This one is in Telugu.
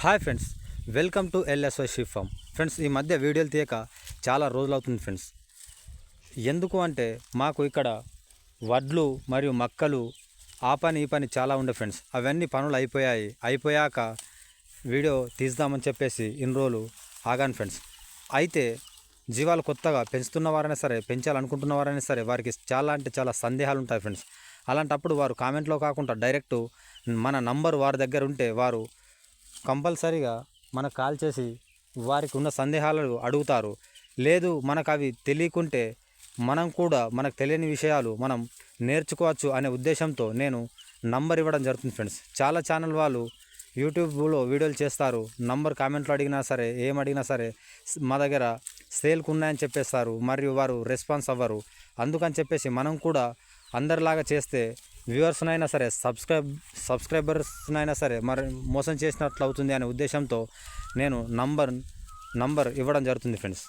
Hi friends, welcome to LSY sheep farm. Friends, ఈ మధ్య వీడియోలు తీయక చాలా రోజులు అవుతుంది ఫ్రెండ్స్. ఎందుకు అంటే మాకు ఇక్కడ వడ్లు మరియు మక్కలు ఆ పని ఈ పని చాలా ఉండే ఫ్రెండ్స్. అవన్నీ పనులు అయిపోయాక వీడియో తీద్దామని చెప్పేసి ఇన్ని రోజులు ఆగాను ఫ్రెండ్స్. అయితే జీవాలు కొత్తగా పెంచుతున్న వారైనా సరే, పెంచాలనుకుంటున్న వారైనా సరే, వారికి చాలా అంటే చాలా సందేహాలు ఉంటాయి ఫ్రెండ్స్. అలాంటప్పుడు వారు కామెంట్లో కాకుండా డైరెక్ట్ మన నంబర్ వారి దగ్గర ఉంటే వారు కంపల్సరీగా మనకు కాల్ చేసి వారికి ఉన్న సందేహాలు అడుగుతారు. లేదు, మనకు అవి తెలియకుంటే మనం కూడా మనకు తెలియని విషయాలు మనం నేర్చుకోవచ్చు అనే ఉద్దేశంతో నేను నంబర్ ఇవ్వడం జరుగుతుంది ఫ్రెండ్స్. చాలా ఛానల్ వాళ్ళు యూట్యూబ్లో వీడియోలు చేస్తారు, నంబర్ కామెంట్లో అడిగినా సరే, ఏమడిగినా సరే మా దగ్గర సేల్కు ఉన్నాయని చెప్పేస్తారు, మరియు వారు రెస్పాన్స్ అవ్వరు. అందుకని చెప్పేసి మనం కూడా అందరిలాగా చేస్తే వ్యూవర్స్నైనా సరే, సబ్స్క్రైబర్స్నైనా సరే మరి మోసం చేసినట్లు అవుతుంది అనే ఉద్దేశంతో నేను నంబర్ ఇవ్వడం జరుగుతుంది ఫ్రెండ్స్.